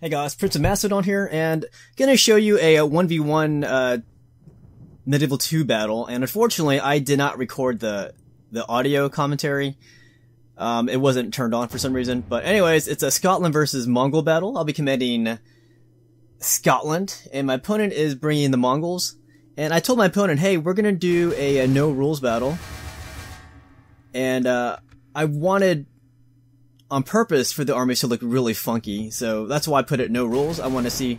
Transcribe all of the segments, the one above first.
Hey guys, Prince of Macedon here, and gonna show you a 1v1 Medieval 2 battle, and unfortunately I did not record the audio commentary. It wasn't turned on for some reason, but anyways, it's a Scotland versus Mongol battle. I'll be commanding Scotland, and my opponent is bringing the Mongols, and I told my opponent, hey, we're gonna do a no rules battle, and I wanted on purpose for the armies to look really funky, so that's why I put it no rules. I want to see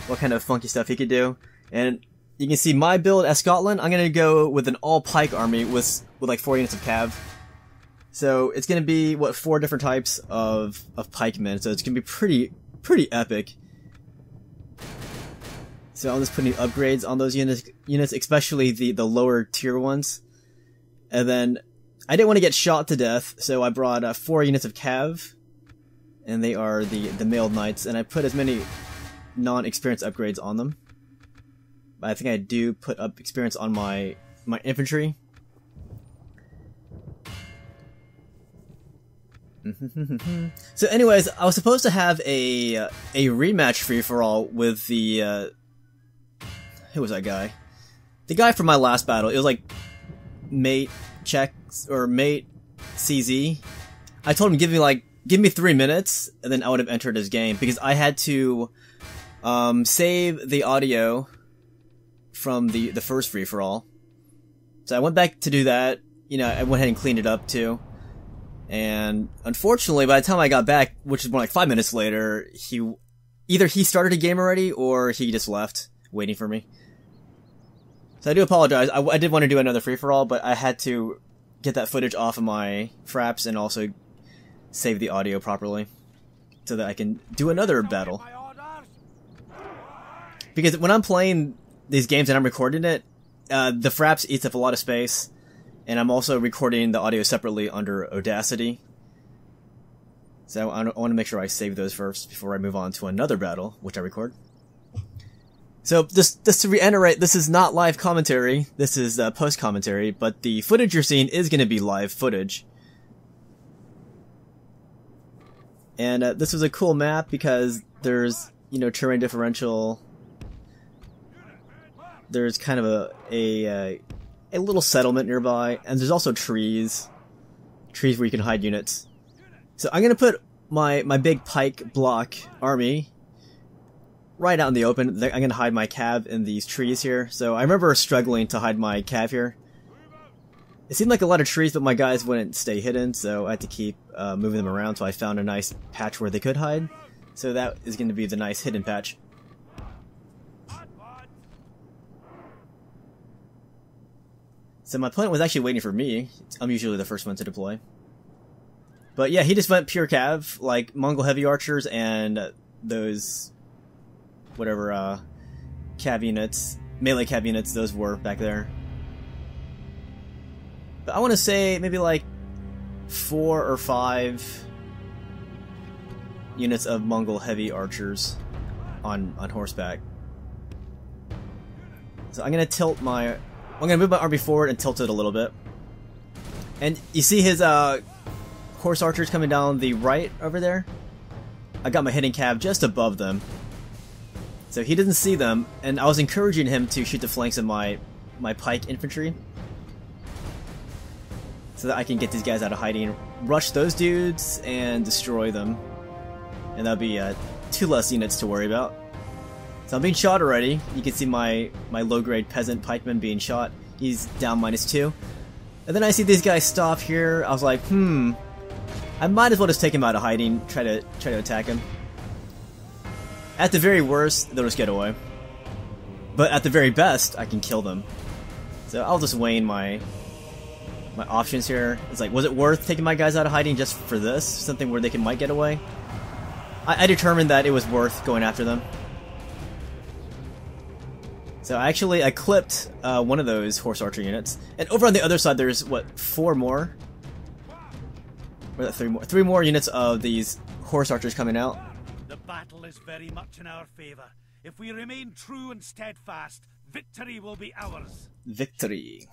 what kind of funky stuff he could do. And you can see my build as Scotland. I'm gonna go with an all pike army with like 4 units of cav. So it's gonna be what 4 different types of pikemen. So it's gonna be pretty epic. So I'm just putting upgrades on those units, especially the lower tier ones. And then I didn't want to get shot to death, so I brought 4 units of cav, and they are the mailed knights, and I put as many non-experience upgrades on them. But I think I do put up experience on my infantry. So anyways, I was supposed to have a rematch free-for-all with the who was that guy? The guy from my last battle. It was like Mate Checks or Mate CZ. I told him give me 3 minutes, and then I would have entered his game, because I had to save the audio from the first free for all. So I went back to do that. You know, I went ahead and cleaned it up too. And unfortunately, by the time I got back, which is more like 5 minutes later, either he started a game already or he just left waiting for me. So I do apologize. I did want to do another free-for-all, but I had to get that footage off of my fraps and also save the audio properly so that I can do another battle. Because when I'm playing these games and I'm recording it, the fraps eats up a lot of space, and I'm also recording the audio separately under Audacity. So I want to make sure I save those first before I move on to another battle, which I record. So, just to reiterate, this is not live commentary, this is post-commentary, but the footage you're seeing is going to be live footage. And this was a cool map because there's, you know, terrain differential. There's kind of a little settlement nearby, and there's also trees where you can hide units. So I'm going to put my big pike block army right out in the open. I'm gonna hide my cav in these trees here. So I remember struggling to hide my cav here. It seemed like a lot of trees, but my guys wouldn't stay hidden, so I had to keep moving them around, so I found a nice patch where they could hide. So that is going to be the nice hidden patch. So my opponent was actually waiting for me. I'm usually the first one to deploy. But yeah, he just went pure cav, like Mongol heavy archers and those whatever cav units, melee cav units, those were back there. But I want to say maybe like 4 or 5 units of Mongol heavy archers on horseback. So I'm gonna move my army forward and tilt it a little bit. And you see his horse archers coming down the right over there? I got my hidden cav just above them. So he didn't see them, and I was encouraging him to shoot the flanks of my pike infantry, so that I can get these guys out of hiding, rush those dudes, and destroy them. And that'll be 2 less units to worry about. So I'm being shot already. You can see my low-grade peasant pikeman being shot. He's down -2. And then I see these guys stop here. I was like, I might as well just take him out of hiding, try to attack him. At the very worst, they'll just get away. But at the very best, I can kill them. So I'll just weigh my options here. It's like, was it worth taking my guys out of hiding just for this? Something where they might get away? I determined that it was worth going after them. So I clipped one of those horse archer units. And over on the other side, there's, what, 4 more? Or 3 more? 3 more units of these horse archers coming out. battle is very much in our favor. If we remain true and steadfast, victory will be ours. Victory.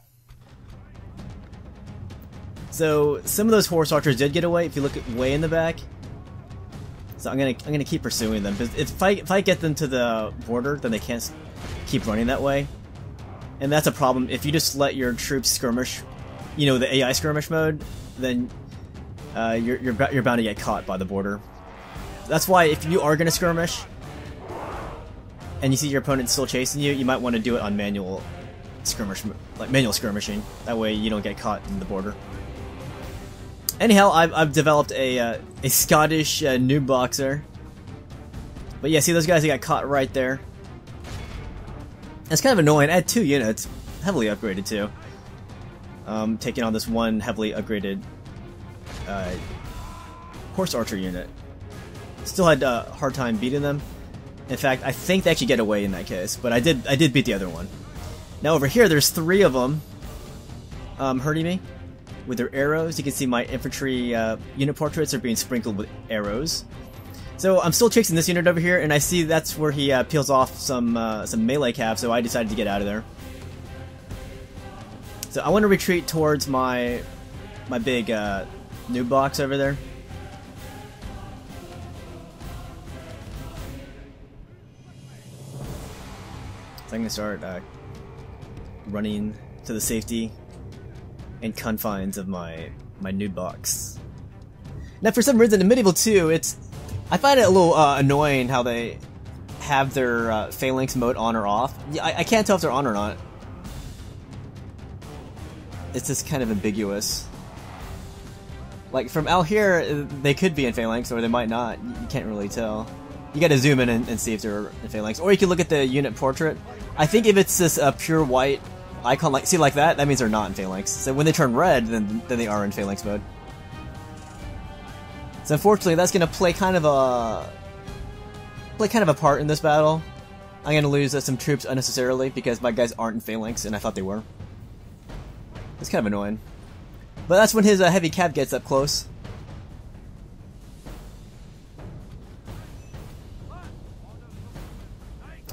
So some of those horse archers did get away. If you look at way in the back, so I'm gonna keep pursuing them. Because if I get them to the border, then they can't keep running that way, and that's a problem. If you just let your troops skirmish, you know, the AI skirmish mode, then you're bound to get caught by the border. That's why if you are gonna skirmish, and you see your opponent still chasing you, you might want to do it on manual skirmish, like manual skirmishing. That way you don't get caught in the border. Anyhow, I've developed a Scottish noob boxer. But yeah, see those guys that got caught right there? It's kind of annoying. I had 2 units, heavily upgraded too. Taking on this one heavily upgraded horse archer unit. Still had a hard time beating them. In fact, I think they actually get away in that case, but I did beat the other one. Now over here, there's 3 of them hurting me with their arrows. You can see my infantry unit portraits are being sprinkled with arrows. So I'm still chasing this unit over here, and I see that's where he peels off some melee cav, so I decided to get out of there. So I want to retreat towards my big noob box over there. So I'm going to start running to the safety and confines of my noob box. Now, for some reason, in Medieval 2, I find it a little annoying how they have their phalanx mode on or off. I can't tell if they're on or not. It's just kind of ambiguous. Like, from out here, they could be in phalanx, or they might not. You can't really tell. You gotta zoom in and see if they're in phalanx. Or you can look at the unit portrait. I think if it's this pure white icon, like that, that means they're not in phalanx. So when they turn red, then they are in phalanx mode. So unfortunately, that's gonna play kind of a part in this battle. I'm gonna lose some troops unnecessarily because my guys aren't in phalanx, and I thought they were. It's kind of annoying. But that's when his heavy cav gets up close.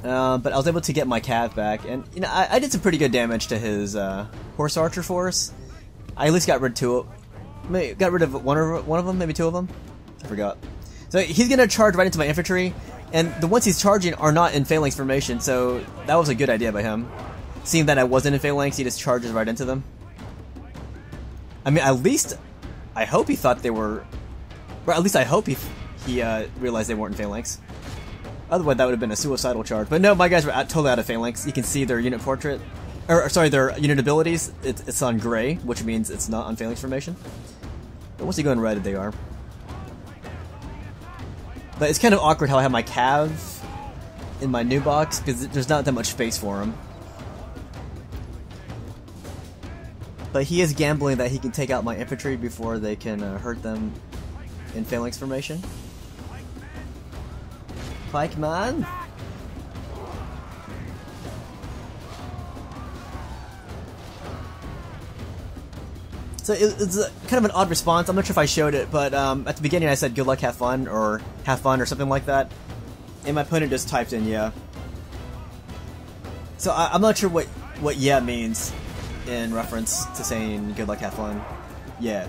But I was able to get my cav back, and you know I did some pretty good damage to his horse archer force. I at least got rid of one of them, maybe 2 of them. I forgot. So he's gonna charge right into my infantry, and the ones he's charging are not in phalanx formation. So that was a good idea by him. Seeing that I wasn't in phalanx, he just charges right into them. I mean, at least I hope he thought they were, or at least I hope he realized they weren't in phalanx. Otherwise, that would have been a suicidal charge. But no, my guys were totally out of phalanx. You can see their unit portrait, or sorry, their unit abilities. It's on gray, which means it's not on phalanx formation. But once you go in red, they are. But it's kind of awkward how I have my cav in my new box because there's not that much space for him. But he is gambling that he can take out my infantry before they can hurt them in phalanx formation. Pikeman! So it's kind of an odd response. I'm not sure if I showed it, but at the beginning I said good luck, have fun, or something like that. And my opponent just typed in yeah. So I'm not sure what yeah means in reference to saying good luck, have fun. Yeah.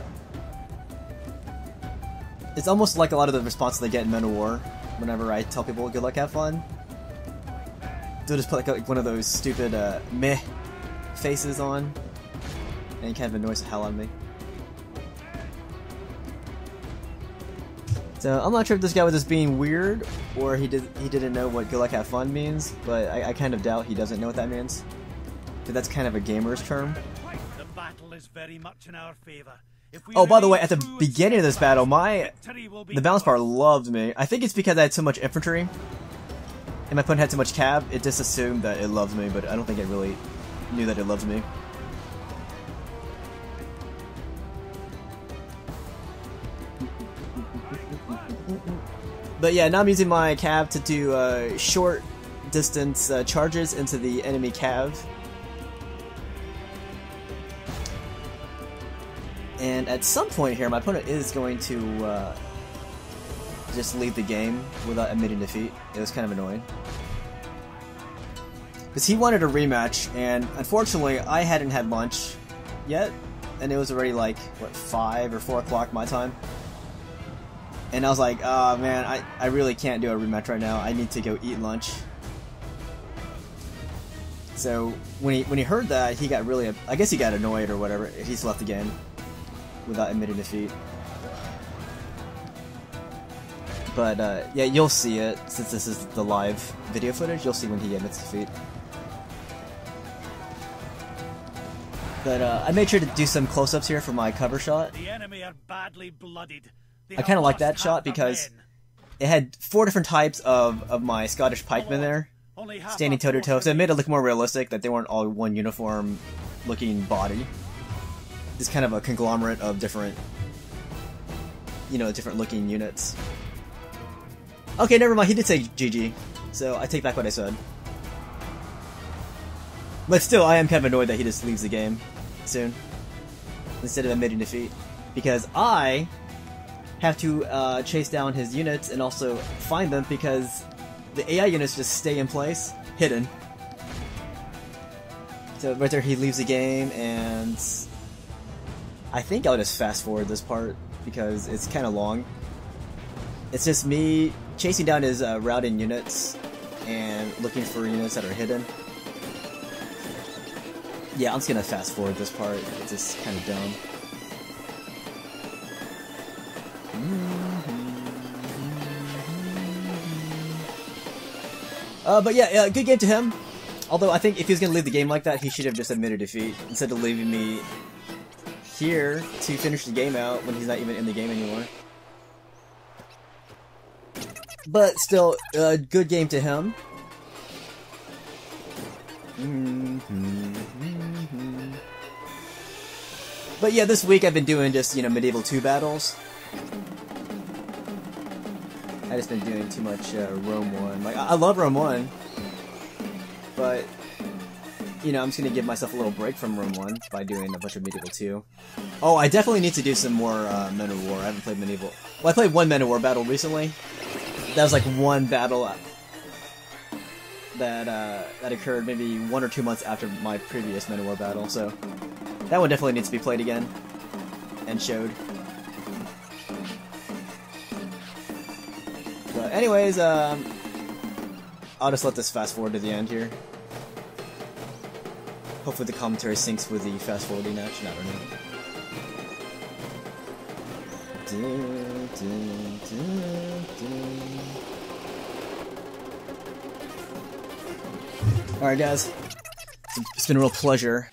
It's almost like a lot of the responses they get in Men of War. Whenever I tell people good luck, have fun, they'll just put like one of those stupid meh faces on, and it kind of annoys the hell out of me. So I'm not sure if this guy was just being weird, or he didn't know what good luck, have fun means, but I kind of doubt he doesn't know what that means. But that's kind of a gamer's term. The battle is very much in our favor. Oh, by the way, at the beginning of this battle, the balance bar loved me. I think it's because I had so much infantry, and my opponent had so much cav, it just assumed that it loved me, but I don't think it really knew that it loved me. But yeah, now I'm using my cav to do short distance charges into the enemy cav. And at some point here, my opponent is going to just leave the game without admitting defeat. It was kind of annoying. Because he wanted a rematch, and unfortunately I hadn't had lunch yet, and it was already like, what, 5 or 4 o'clock my time? And I was like, oh man, I really can't do a rematch right now, I need to go eat lunch. So when he heard that, he got really, I guess he got annoyed or whatever, he's left the game without admitting defeat. But yeah, you'll see it, since this is the live video footage, you'll see when he admits defeat. But I made sure to do some close-ups here for my cover shot. The enemy are badly blooded. I kind of like that shot because it had 4 different types of my Scottish pikemen there, standing toe-to-toe, so it made it look more realistic, that they weren't all one uniform-looking body. It's kind of a conglomerate of different, you know, different-looking units. Okay, never mind, he did say GG, so I take back what I said. But still, I am kind of annoyed that he just leaves the game soon, instead of admitting defeat, because I have to chase down his units and also find them, because the AI units just stay in place, hidden. So right there he leaves the game, and I think I'll just fast forward this part, because it's kind of long. It's just me chasing down his routing units and looking for units that are hidden. Yeah, I'm just gonna fast forward this part, it's just kind of dumb. But yeah, good game to him. Although I think if he was gonna leave the game like that, he should have just admitted defeat, instead of leaving me here to finish the game out when he's not even in the game anymore. But still, good game to him. But yeah, this week I've been doing just, you know, Medieval 2 battles. I just been doing too much Rome 1. Like, I love Rome 1, but, you know, I'm just gonna give myself a little break from Rome 1 by doing a bunch of Medieval 2. Oh, I definitely need to do some more Men of War. I haven't played Medieval. Well, I played one Men of War battle recently. That was like one battle that occurred maybe 1 or 2 months after my previous Men of War battle, so that one definitely needs to be played again and showed. But anyways, I'll just let this fast forward to the end here. Hopefully the commentary syncs with the fast forwarding action, I don't know. Alright guys, it's been a real pleasure